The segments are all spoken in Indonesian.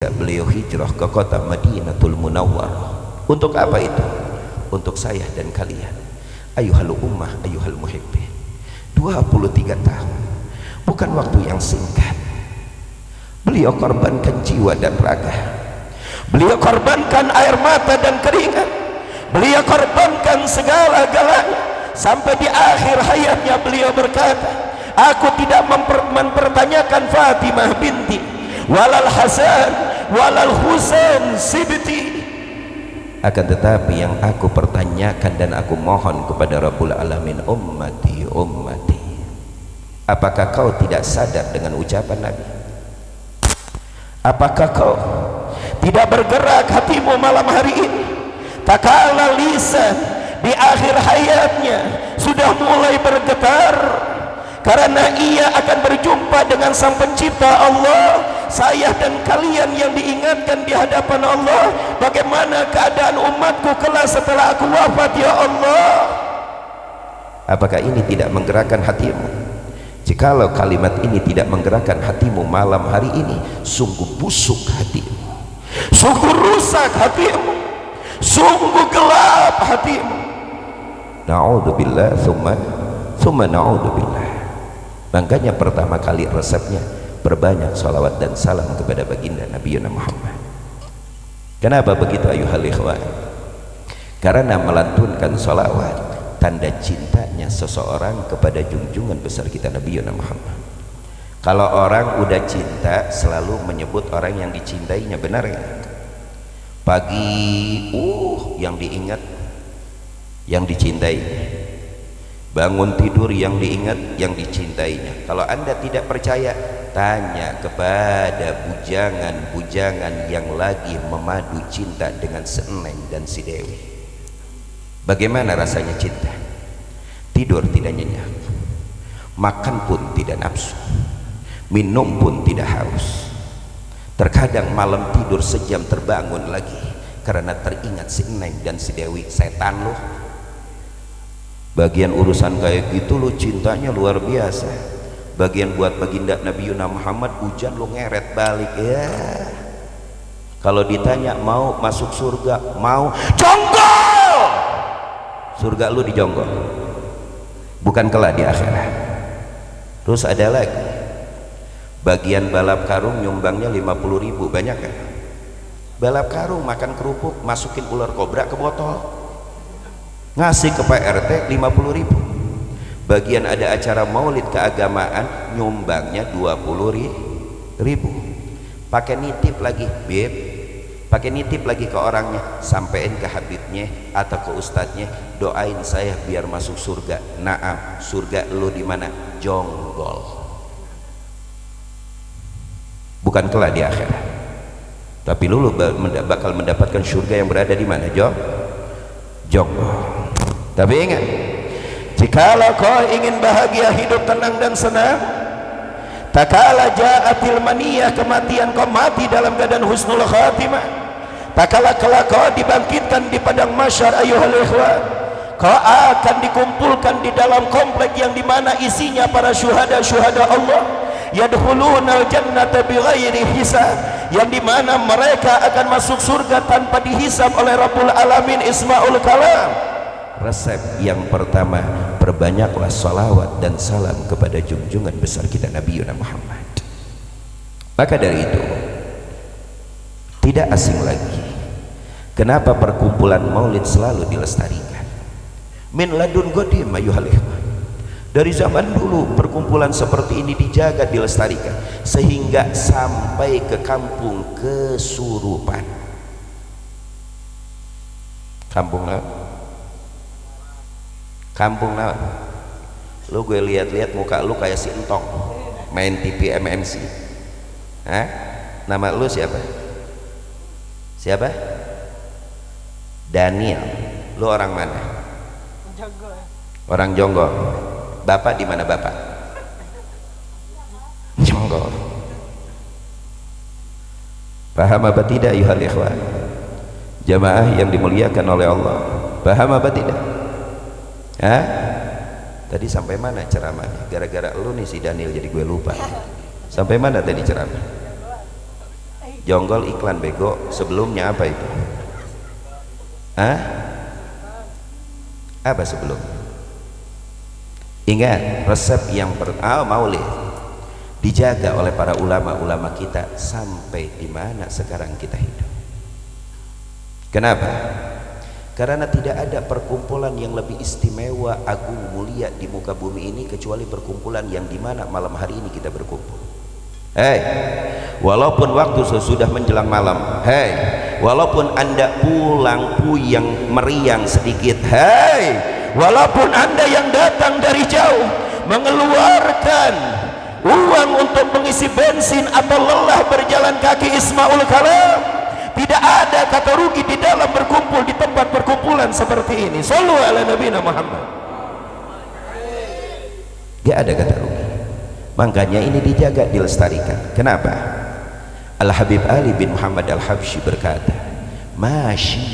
Beliau hijrah ke kota Madinatul Munawwarah. Untuk apa itu? Untuk saya dan kalian, ayuhal ummah, ayuhal muhibbin. 23 tahun bukan waktu yang singkat. Beliau korbankan jiwa dan raga, beliau korbankan air mata dan keringat, beliau korbankan segala-galanya. Sampai di akhir hayatnya beliau berkata, aku tidak mempertanyakan Fatimah binti walal Hasan walal Husain sibti, akan tetapi yang aku pertanyakan dan aku mohon kepada Rabbul Alamin, ummati ummati, apakah kau tidak sadar dengan ucapan Nabi? Apakah kau tidak bergerak hatimu malam hari ini? Tak kala lisan di akhir hayatnya sudah mulai bergetar karena ia akan berjumpa dengan sang pencipta Allah. Saya dan kalian yang diingatkan di hadapan Allah, bagaimana keadaan umatku kelak setelah aku wafat ya Allah. Apakah ini tidak menggerakkan hatimu? Jikalau kalimat ini tidak menggerakkan hatimu malam hari ini, sungguh busuk hatimu, sungguh rusak hatimu, sungguh gelap hatimu. Na'udzubillah summa na'udzubillah. Makanya pertama kali resepnya berbanyak salawat dan salam kepada baginda Nabi Muhammad. Kenapa begitu ayuhal ikhwan? Karena melantunkan salawat tanda cintanya seseorang kepada junjungan besar kita Nabi Muhammad. Kalau orang udah cinta selalu menyebut orang yang dicintainya, benar ya? Pagi yang diingat yang dicintainya, bangun tidur yang diingat yang dicintainya. Kalau anda tidak percaya, tanya kepada bujangan-bujangan yang lagi memadu cinta dengan si Eneng dan si Dewi. Bagaimana rasanya cinta? Tidur tidak nyenyak, makan pun tidak nafsu, minum pun tidak haus. Terkadang malam tidur sejam terbangun lagi karena teringat si Eneng dan si Dewi. Setan loh. Bagian urusan kayak gitu lo cintanya luar biasa. Bagian buat baginda Nabi Muhammad hujan lo ngeret balik ya. Kalau ditanya mau masuk surga, mau jonggol, surga lu dijonggol, bukan kelak di akhirat. Terus ada lagi bagian balap karung nyumbangnya 50.000, banyak kan? Balap karung makan kerupuk, masukin ular kobra ke botol, ngasih ke PRT 50.000. Bagian ada acara maulid keagamaan nyumbangnya 20.000. Pakai nitip lagi, beb, pakai nitip lagi ke orangnya, sampein ke habibnya atau ke ustadznya, doain saya biar masuk surga. Naam, surga lu di mana? Jonggol, bukan kelak di akhirat, tapi lu bakal mendapatkan surga yang berada di mana? Jonggol. Tapi ingat, jikalau kau ingin bahagia, hidup tenang dan senang, tak kala ja'atil maniyah, kematian kau mati dalam keadaan husnul khatimah, tak kala kau dibangkitkan di padang mahsyar ayuhal ikhwan, kau akan dikumpulkan di dalam komplek yang dimana isinya para syuhada-syuhada Allah, yadkhulunal jannata bighairi hisab, yang dimana mereka akan masuk surga tanpa dihisab oleh Rabbul Alamin Ismaul Kalam. Resep yang pertama, perbanyaklah salawat dan salam kepada junjungan besar kita Nabi Muhammad. Maka dari itu tidak asing lagi kenapa perkumpulan maulid selalu dilestarikan. Min ladun godim ayuhal ikhwan, dari zaman dulu perkumpulan seperti ini dijaga, dilestarikan sehingga sampai ke kampung Kesurupan. Kampung naon? Lu gue lihat-lihat muka lu kayak si Entong main TV MMC. Hah? Nama lu siapa? Siapa? Daniel. Lu orang mana? Jonggol. Orang Jonggol. Bapak di mana bapak? Jonggol. Paham apa tidak ayuhal ikhwan? Jamaah yang dimuliakan oleh Allah. Paham apa tidak? Hah? Tadi sampai mana ceramahnya? Gara-gara lu nih si Daniel jadi gue lupa. Sampai mana tadi ceramah? Jonggol iklan bego. Sebelumnya apa itu? Hah? Apa sebelum? Ingat resep yang maulid dijaga oleh para ulama-ulama kita sampai di mana sekarang kita hidup. Kenapa? Karena tidak ada perkumpulan yang lebih istimewa, agung, mulia di muka bumi ini kecuali perkumpulan yang dimana malam hari ini kita berkumpul. Hei, walaupun waktu sudah menjelang malam, hei, walaupun anda pulang puyeng meriang sedikit, hei, walaupun anda yang datang dari jauh mengeluarkan uang untuk mengisi bensin atau lelah berjalan kaki ismaul kalam, tidak ada kata rugi di dalam berkumpul di tempat perkumpulan seperti ini. Shallu ala nabiyina Muhammad. Gak ada kata rugi. Makanya ini dijaga, dilestarikan. Kenapa? Al-Habib Ali bin Muhammad Al-Habsyi berkata, "Masyi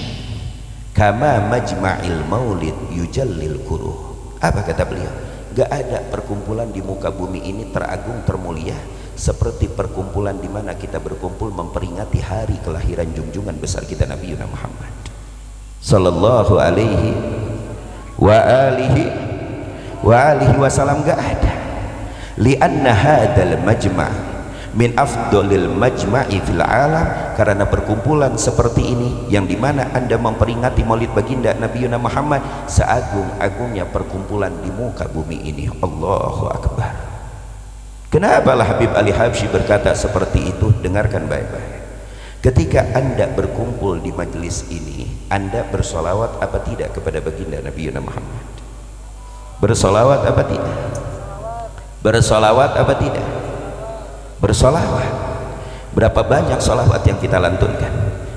kama majma'il maulid yujallil kuruh." Apa kata beliau? Gak ada perkumpulan di muka bumi ini teragung, termulia seperti perkumpulan di mana kita berkumpul memperingati hari kelahiran junjungan besar kita Nabi Muhammad sallallahu alaihi wa alihi wasallam. Gak ada. Lianna hadzal majma' min afdolil majma'i fil alam, karena perkumpulan seperti ini yang dimana anda memperingati maulid baginda Nabi Muhammad seagung-agungnya perkumpulan di muka bumi ini. Allahu Akbar. Kenapa Habib Ali Habsyi berkata seperti itu? Dengarkan baik-baik. Ketika anda berkumpul di majelis ini, anda bersolawat apa tidak kepada baginda Nabi Muhammad? Bersolawat apa tidak? Bersolawat apa tidak? Bersolawat. Berapa banyak solawat yang kita lantunkan,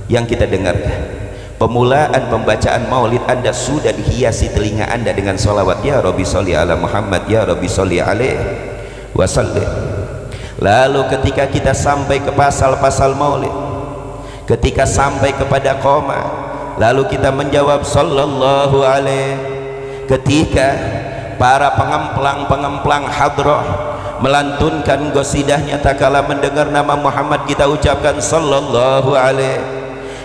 yang kita dengarkan? Pemulaan pembacaan maulid anda sudah dihiasi telinga anda dengan solawat, ya Rabbi sholli ala Muhammad, ya Rabbi sholli alaihi wasallim. Lalu ketika kita sampai ke pasal-pasal maulid, ketika sampai kepada koma, lalu kita menjawab sallallahu alaihi. Ketika para pengemplang hadrah melantunkan gosidahnya, tak kala mendengar nama Muhammad kita ucapkan sallallahu alaihi.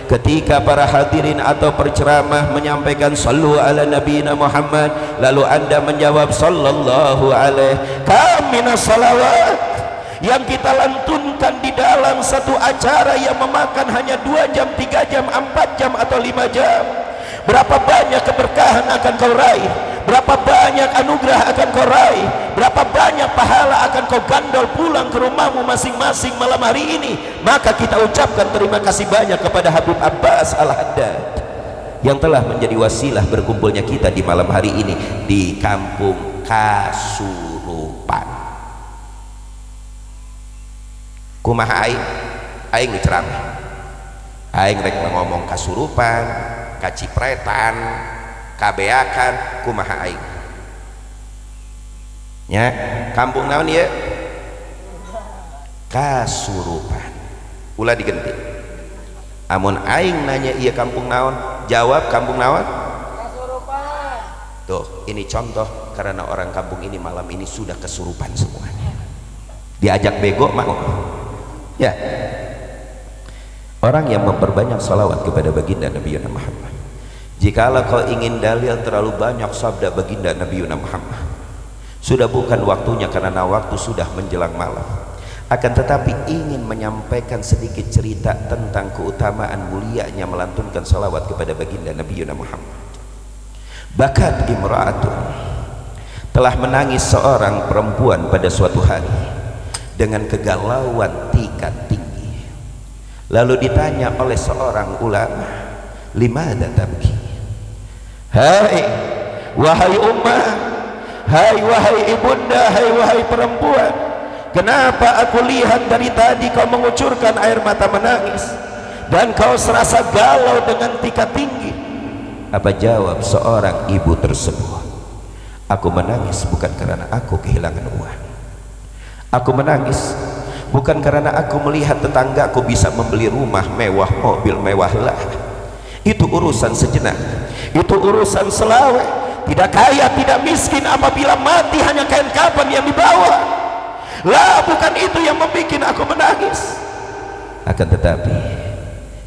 Ketika para hadirin atau perceramah menyampaikan sallu ala nabiyina Muhammad, lalu anda menjawab sallallahu alaihi. Kaminas salawat yang kita lantunkan di dalam satu acara yang memakan hanya 2 jam, 3 jam, 4 jam atau 5 jam, berapa banyak keberkahan akan kau raih, berapa banyak anugerah akan kau raih, berapa banyak pahala akan kau gandol pulang ke rumahmu masing-masing malam hari ini. Maka kita ucapkan terima kasih banyak kepada Habib Abbas Al-Haddad yang telah menjadi wasilah berkumpulnya kita di malam hari ini di kampung Kasurupan. Kumaha aing diceramah, aing rek ngomong Kasurupan, kacipretan, kabeakan, kumaha aing nya kampung naon ya? Kasurupan. Ulah diganti. Amun aing nanya iya kampung naon, jawab kampung naon? Kasurupan. Tuh, ini contoh karena orang kampung ini malam ini sudah kesurupan semuanya. Diajak bego mau. Ya. Orang yang memperbanyak salawat kepada baginda Nabi Muhammad. Jikalau kau ingin dalil terlalu banyak sabda baginda Nabi Muhammad, sudah bukan waktunya karena waktu sudah menjelang malam. Akan tetapi ingin menyampaikan sedikit cerita tentang keutamaan mulianya melantunkan salawat kepada baginda Nabi Muhammad. Bakat imra'atun, telah menangis seorang perempuan pada suatu hari dengan kegalauan tingkat tinggi. Lalu ditanya oleh seorang ulama, limadha tabki? Hai wahai ummah, hai wahai ibunda, hai wahai perempuan, kenapa aku lihat dari tadi kau mengucurkan air mata menangis dan kau serasa galau dengan tingkat tinggi? Apa jawab seorang ibu tersebut? Aku menangis bukan karena aku kehilangan uang. Aku menangis bukan karena aku melihat tetanggaku bisa membeli rumah mewah, mobil mewah lah. Itu urusan sejenak, itu urusan selawat. Tidak kaya, tidak miskin, apabila mati hanya kain kafan yang dibawa. Lah, bukan itu yang membuat aku menangis. Akan tetapi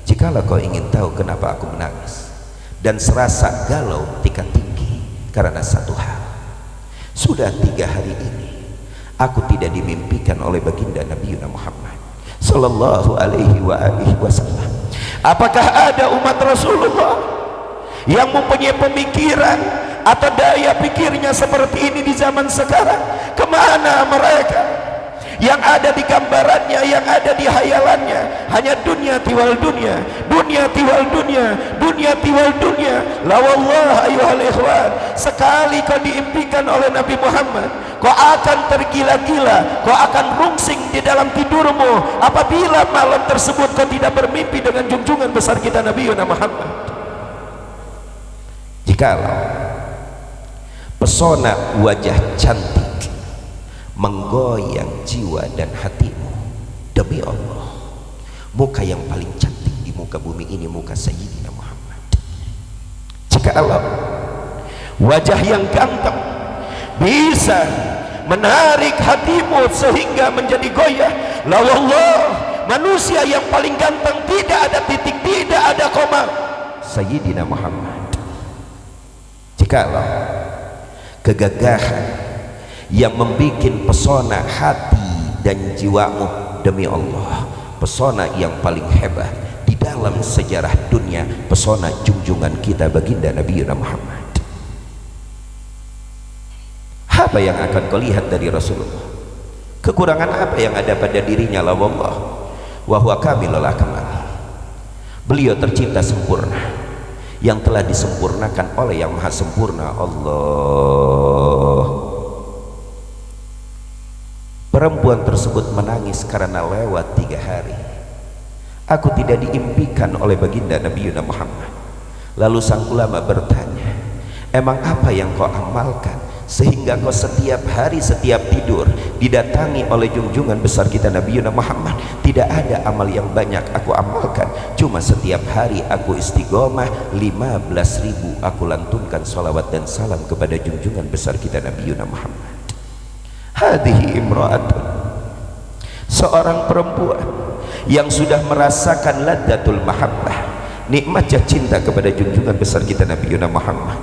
jikalau kau ingin tahu kenapa aku menangis dan serasa galau tingkat tinggi, karena satu hal, sudah 3 hari ini aku tidak dimimpikan oleh baginda Nabi Muhammad sallallahu alaihi wasallam. Apakah ada umat Rasulullah yang mempunyai pemikiran atau daya pikirnya seperti ini di zaman sekarang? Kemana mereka? Yang ada di gambarannya, yang ada di hayalannya hanya dunia tiwal dunia, dunia tiwal dunia, dunia tiwal dunia. La wallah ayuhal ikhwan, sekali kau diimpikan oleh Nabi Muhammad, kau akan tergila-gila, kau akan rungsing di dalam tidurmu apabila malam tersebut kau tidak bermimpi dengan junjungan besar kita Nabi Muhammad. Jikalau pesona wajah cantik menggoyang jiwa dan hatimu, demi Allah, muka yang paling cantik di muka bumi ini muka Sayyidina Muhammad. Jikalau wajah yang ganteng bisa menarik hatimu sehingga menjadi goyah, la wallah, manusia yang paling ganteng tidak ada titik, tidak ada koma, Sayyidina Muhammad. Jikalau kegagahan yang membuat pesona hati dan jiwamu, demi Allah, pesona yang paling hebat di dalam sejarah dunia, pesona junjungan kita baginda Nabi Muhammad. Apa yang akan kau lihat dari Rasulullah? Kekurangan apa yang ada pada dirinya? La wallah wa huwa kamilul akmal. Beliau tercipta sempurna, yang telah disempurnakan oleh yang maha sempurna, Allah. Perempuan tersebut menangis karena lewat 3 hari aku tidak diimpikan oleh baginda Nabi Muhammad. Lalu sang ulama bertanya, emang apa yang kau amalkan sehingga kau setiap hari, setiap tidur didatangi oleh junjungan besar kita Nabi Muhammad? Tidak ada amal yang banyak aku amalkan, cuma setiap hari aku istiqomah 15.000 aku lantunkan salawat dan salam kepada junjungan besar kita Nabi Muhammad. Hadhihi imra'atun, seorang perempuan yang sudah merasakan ladzatul mahabbah, nikmatnya cinta kepada junjungan besar kita Nabi Muhammad.